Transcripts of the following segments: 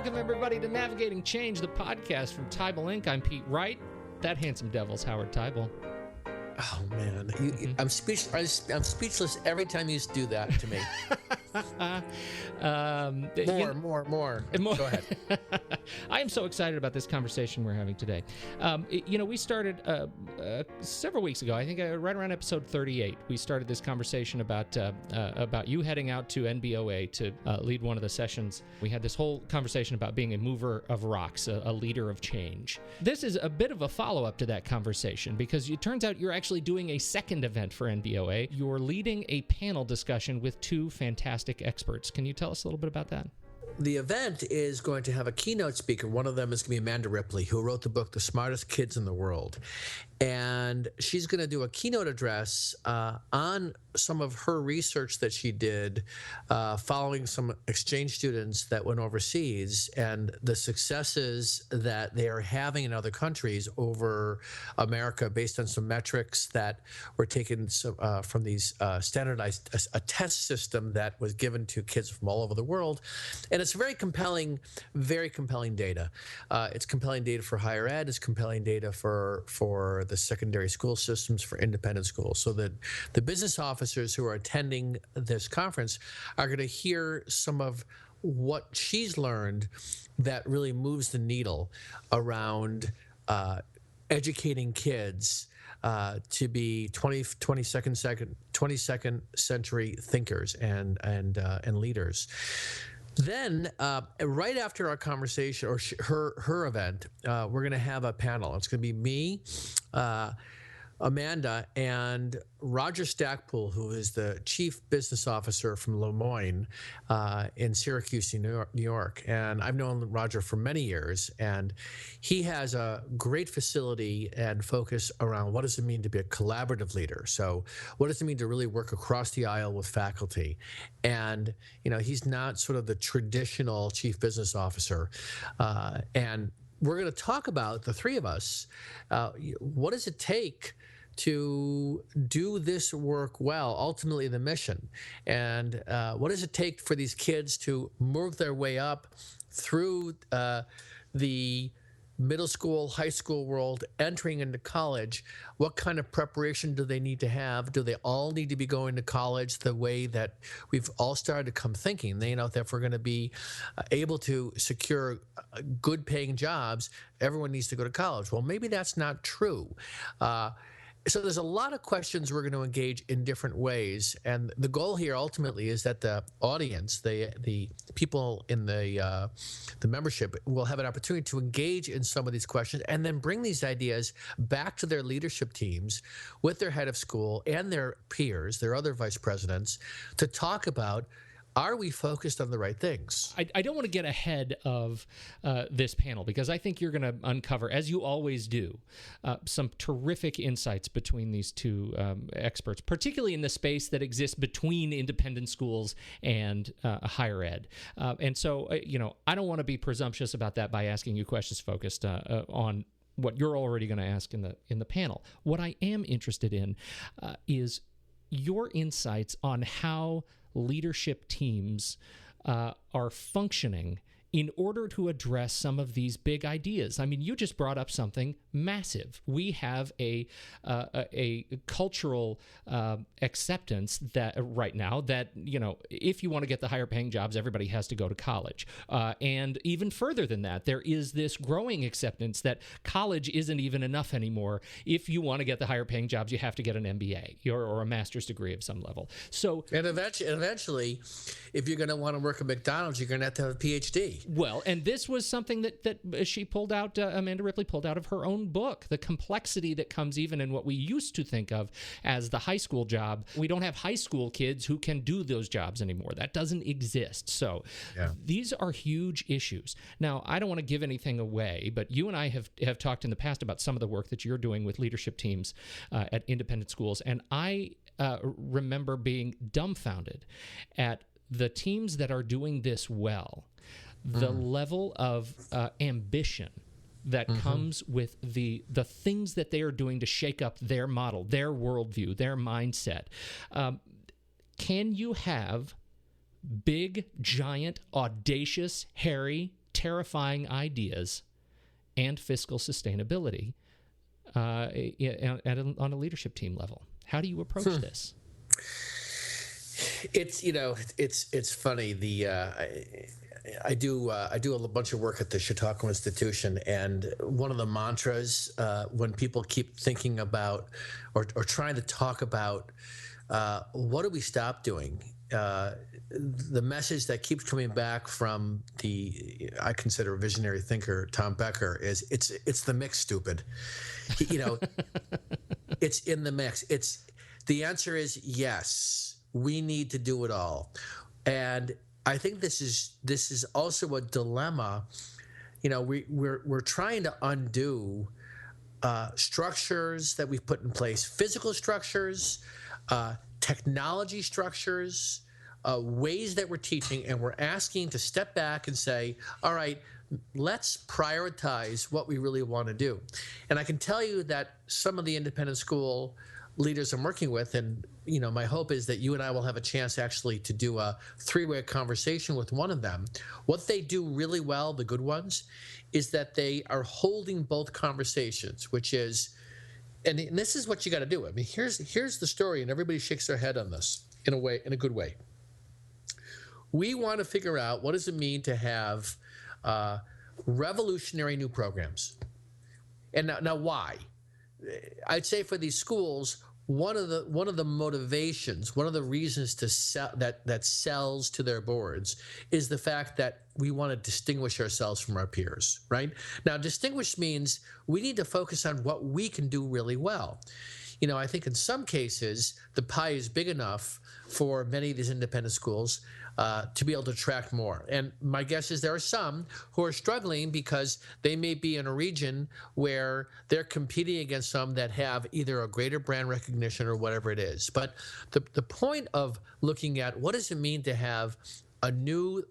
Welcome, everybody, to Navigating Change, the podcast from Teibel Inc. I'm Pete Wright. That handsome devil's Howard Teibel. Oh, man. I'm speechless every time you do that to me. More. Go ahead. I am so excited about this conversation we're having today. We started several weeks ago, I think right around episode 38, we started this conversation about you heading out to NBOA to lead one of the sessions. We had this whole conversation about being a mover of rocks, a leader of change. This is a bit of a follow-up to that conversation because it turns out you're actually doing a second event for NBOA. You're leading a panel discussion with two fantastic experts. Can you tell us a little bit about that? The event is going to have a keynote speaker. One of them is going to be Amanda Ripley, who wrote the book, The Smartest Kids in the World. And she's going to do a keynote address on some of her research that she did following some exchange students that went overseas and the successes that they are having in other countries over America based on some metrics that were taken from these standardized, a test system that was given to kids from all over the world. And it's very compelling data. It's compelling data for higher ed. It's compelling data for the secondary school systems, for independent schools, so that the business officers who are attending this conference are going to hear some of what she's learned that really moves the needle around educating kids to be 22nd century thinkers and leaders. Then, right after our conversation or her event, we're going to have a panel. It's going to be me, Amanda, and Roger Stackpoole, who is the chief business officer from LeMoyne in Syracuse, New York. And I've known Roger for many years, and he has a great facility and focus around what does it mean to be a collaborative leader. So what does it mean to really work across the aisle with faculty? And, he's not sort of the traditional chief business officer. And we're going to talk about, the three of us, what does it take to do this work well, ultimately the mission, and what does it take for these kids to move their way up through the middle school, high school world, entering into college? What kind of preparation do they need to have? Do they all need to be going to college the way that we've all started to come thinking? That if we're going to be able to secure good paying jobs, everyone needs to go to college. Well, maybe that's not true. So there's a lot of questions we're going to engage in different ways, and the goal here ultimately is that the audience, the people in the membership, will have an opportunity to engage in some of these questions and then bring these ideas back to their leadership teams with their head of school and their peers, their other vice presidents, to talk about, are we focused on the right things? I don't want to get ahead of this panel because I think you're going to uncover, as you always do, some terrific insights between these two experts, particularly in the space that exists between independent schools and higher ed. And so, I don't want to be presumptuous about that by asking you questions focused on what you're already going to ask in the panel. What I am interested in is your insights on how leadership teams are functioning in order to address some of these big ideas. I mean, you just brought up something massive. We have a cultural acceptance that right now that, if you want to get the higher paying jobs, everybody has to go to college. And even further than that, there is this growing acceptance that college isn't even enough anymore. If you want to get the higher paying jobs, you have to get an MBA or a master's degree of some level. So, and eventually, if you're going to want to work at McDonald's, you're going to have a PhD. Well, and this was something that she pulled out, Amanda Ripley pulled out of her own book, the complexity that comes even in what we used to think of as the high school job. We don't have high school kids who can do those jobs anymore. That doesn't exist. So These are huge issues. Now, I don't want to give anything away, but you and I have talked in the past about some of the work that you're doing with leadership teams at independent schools, and I remember being dumbfounded at the teams that are doing this well. The level of ambition that comes with the things that they are doing to shake up their model, their worldview, their mindset. Can you have big, giant, audacious, hairy, terrifying ideas and fiscal sustainability on a leadership team level? How do you approach this? It's funny. I do a bunch of work at the Chautauqua Institution, and one of the mantras when people keep thinking about or trying to talk about what do we stop doing, the message that keeps coming back from I consider a visionary thinker, Tom Becker, is it's the mix, stupid. It's in the mix. The answer is yes. We need to do it all, and I think this is also a dilemma. We're trying to undo structures that we've put in place, physical structures, technology structures, ways that we're teaching, and we're asking to step back and say, all right, let's prioritize what we really want to do. And I can tell you that some of the independent school leaders I'm working with, and my hope is that you and I will have a chance actually to do a three-way conversation with one of them. What they do really well, the good ones, is that they are holding both conversations, which is, and this is what you got to do. I mean, here's the story, and everybody shakes their head on this in a good way. We want to figure out, what does it mean to have revolutionary new programs? And now why? I'd say for these schools, one of the motivations, one of the reasons to sell that sells to their boards is the fact that we want to distinguish ourselves from our peers, right? Now, distinguish means we need to focus on what we can do really well. I think in some cases the pie is big enough for many of these independent schools to be able to attract more. And my guess is there are some who are struggling because they may be in a region where they're competing against some that have either a greater brand recognition or whatever it is. But the point of looking at what does it mean to have a new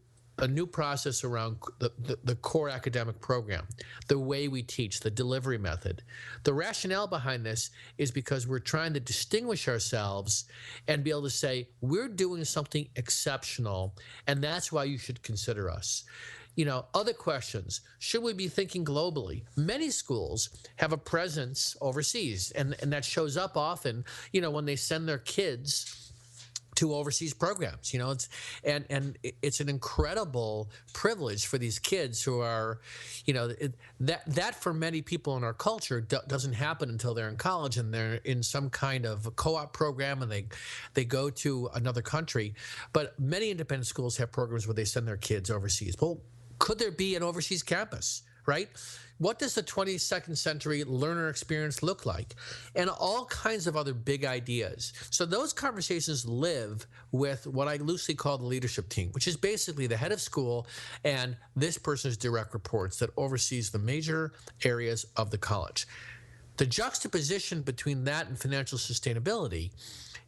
process around the core academic program, the way we teach, the delivery method. The rationale behind this is because we're trying to distinguish ourselves and be able to say, we're doing something exceptional, and that's why you should consider us. Other questions. Should we be thinking globally? Many schools have a presence overseas, and that shows up often, when they send their kids to overseas programs. It's an incredible privilege for these kids who are, that for many people in our culture doesn't happen until they're in college and they're in some kind of co-op program and they go to another country. But many independent schools have programs where they send their kids overseas. Well, could there be an overseas campus, right? What does the 22nd century learner experience look like? And all kinds of other big ideas. So those conversations live with what I loosely call the leadership team, which is basically the head of school and this person's direct reports that oversees the major areas of the college. The juxtaposition between that and financial sustainability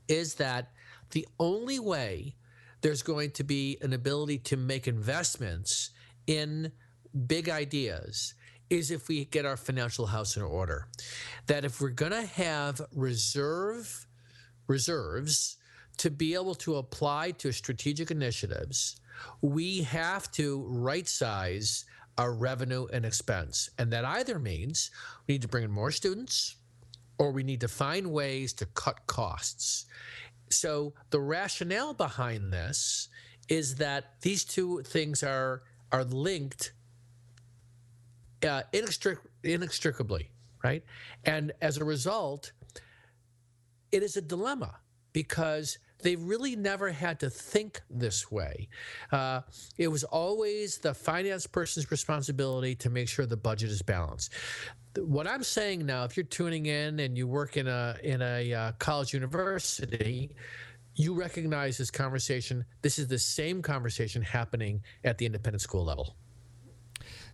is that the only way there's going to be an ability to make investments in big ideas is if we get our financial house in order. That if we're going to have reserves to be able to apply to strategic initiatives, we have to right-size our revenue and expense. And that either means we need to bring in more students or we need to find ways to cut costs. So the rationale behind this is that these two things are linked inextricably, right? And as a result, it is a dilemma because they really never had to think this way. It was always the finance person's responsibility to make sure the budget is balanced. What I'm saying now, if you're tuning in and you work in a college university, you recognize this conversation. This is the same conversation happening at the independent school level.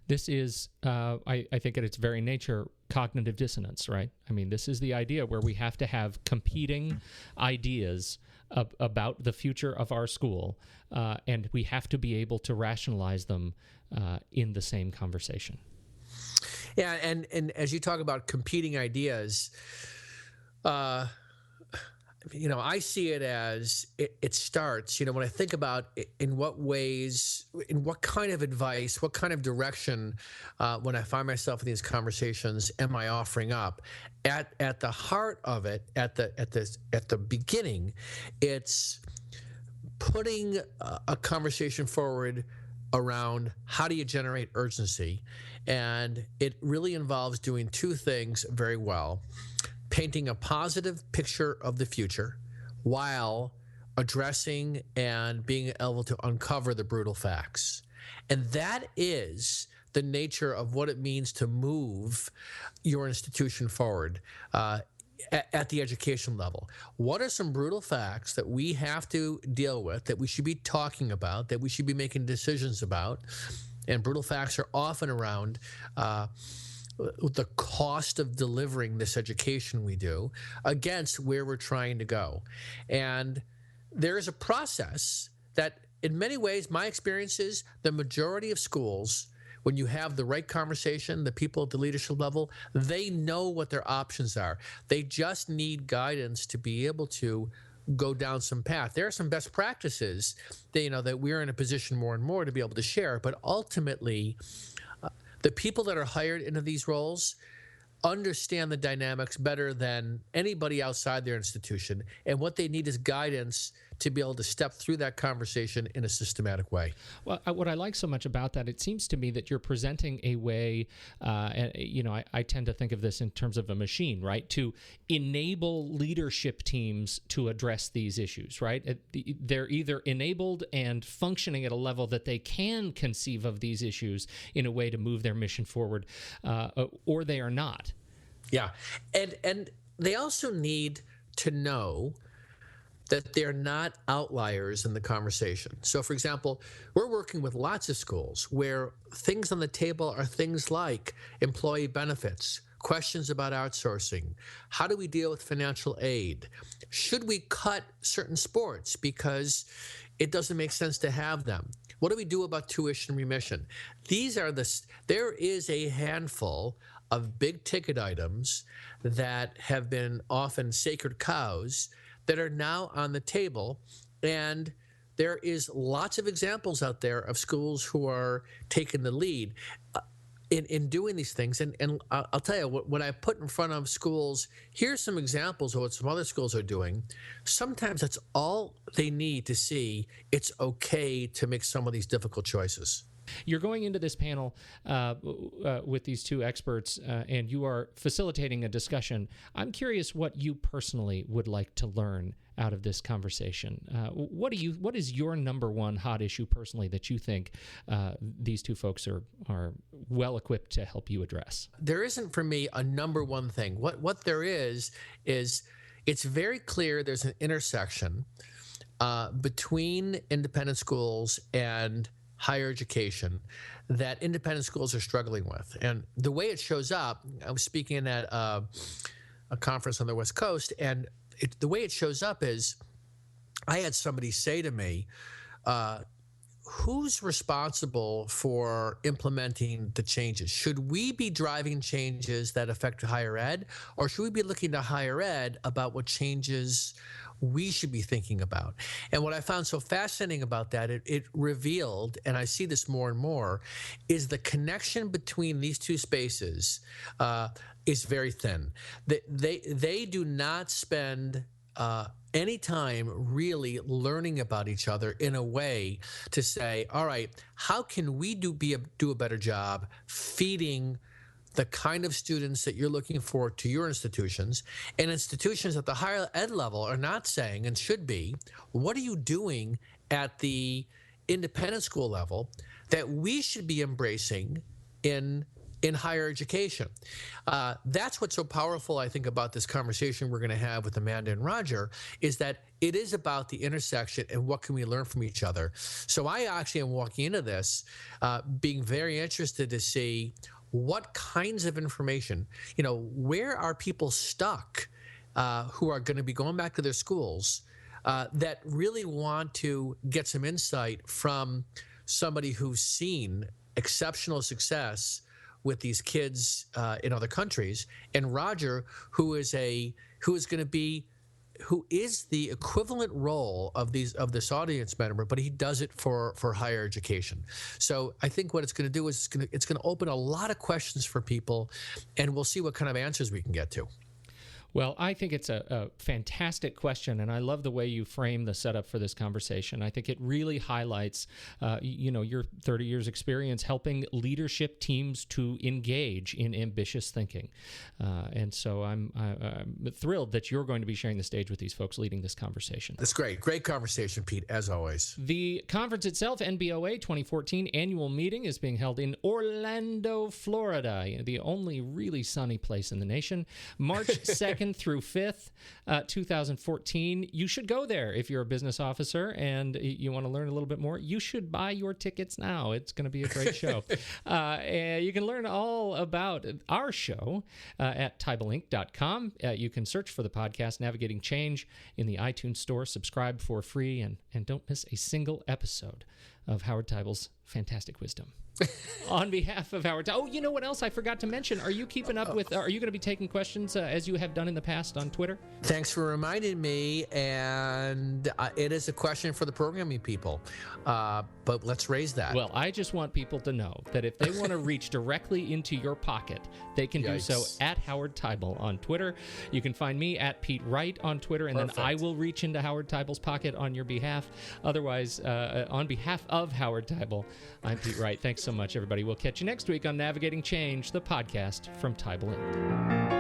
This is, I think at its very nature, cognitive dissonance, right? I mean, this is the idea where we have to have competing ideas about the future of our school, and we have to be able to rationalize them in the same conversation. Yeah, and as you talk about competing ideas, I see it as it starts, when I think about in what ways, in what kind of advice, what kind of direction, when I find myself in these conversations, am I offering up? At the heart of it, at the beginning, it's putting a conversation forward around how do you generate urgency, and it really involves doing two things very well: painting a positive picture of the future while addressing and being able to uncover the brutal facts. And that is the nature of what it means to move your institution forward at the education level. What are some brutal facts that we have to deal with, that we should be talking about, that we should be making decisions about? And brutal facts are often around the cost of delivering this education we do against where we're trying to go. And there is a process that, in many ways, my experience is the majority of schools, when you have the right conversation, the people at the leadership level, they know what their options are. They just need guidance to be able to go down some path. There are some best practices that, that we're in a position more and more to be able to share, but ultimately, the people that are hired into these roles understand the dynamics better than anybody outside their institution, and what they need is guidance to be able to step through that conversation in a systematic way. Well, what I like so much about that, it seems to me that you're presenting a way, I tend to think of this in terms of a machine, right? To enable leadership teams to address these issues, right? They're either enabled and functioning at a level that they can conceive of these issues in a way to move their mission forward, or they are not. Yeah. And they also need to know that they're not outliers in the conversation. So, for example, we're working with lots of schools where things on the table are things like employee benefits, questions about outsourcing, how do we deal with financial aid, should we cut certain sports because it doesn't make sense to have them, what do we do about tuition remission? There is a handful of big ticket items that have been often sacred cows that are now on the table, and there is lots of examples out there of schools who are taking the lead in doing these things. And I'll tell you, when I put in front of schools, here's some examples of what some other schools are doing. Sometimes that's all they need to see it's okay to make some of these difficult choices. You're going into this panel with these two experts, and you are facilitating a discussion. I'm curious what you personally would like to learn out of this conversation. What is your number one hot issue personally that you think these two folks are well equipped to help you address? There isn't for me a number one thing. What there is it's very clear there's an intersection between independent schools and higher education that independent schools are struggling with. And the way it shows up, I was speaking at a conference on the West Coast, and the way it shows up is I had somebody say to me, who's responsible for implementing the changes? Should we be driving changes that affect higher ed, or should we be looking to higher ed about what changes we should be thinking about? And what I found so fascinating about that, it revealed, and I see this more and more, is the connection between these two spaces is very thin. They do not spend any time really learning about each other in a way to say, all right, how can we do a better job feeding the kind of students that you're looking for to your institutions? And institutions at the higher ed level are not saying, and should be, what are you doing at the independent school level that we should be embracing in higher education? That's what's so powerful, I think, about this conversation we're going to have with Amanda and Roger, is that it is about the intersection and what can we learn from each other. So I actually am walking into this being very interested to see what kinds of information, where are people stuck who are going to be going back to their schools that really want to get some insight from somebody who's seen exceptional success with these kids in other countries, and Roger, who is going to be who is the equivalent role of this audience member, but he does it for higher education. So I think what it's going to do is it's going to open a lot of questions for people, and we'll see what kind of answers we can get to. Well, I think it's a fantastic question, and I love the way you frame the setup for this conversation. I think it really highlights, your 30 years experience helping leadership teams to engage in ambitious thinking. And so I'm thrilled that you're going to be sharing the stage with these folks leading this conversation. That's great. Great conversation, Pete, as always. The conference itself, NBOA 2014 annual meeting, is being held in Orlando, Florida, the only really sunny place in the nation, March 2nd through 5th, 2014. You should go there if you're a business officer and you want to learn a little bit more. You should buy your tickets now. It's going to be a great show. And you can learn all about our show at teibelinc.com. You can search for the podcast Navigating Change in the iTunes store. Subscribe for free and don't miss a single episode of Howard Teibel's Fantastic Wisdom. On behalf of Howard, you know what else I forgot to mention? Are you keeping up with? Are you going to be taking questions as you have done in the past on Twitter? Thanks for reminding me. And it is a question for the programming people, but let's raise that. Well, I just want people to know that if they want to reach directly into your pocket, they can do so at Howard Teibel on Twitter. You can find me at Pete Wright on Twitter, and then I will reach into Howard Teibel's pocket on your behalf. Otherwise, on behalf of Howard Teibel, I'm Pete Wright. Thanks so much, everybody. We'll catch you next week on Navigating Change, the podcast from Teibel Inc.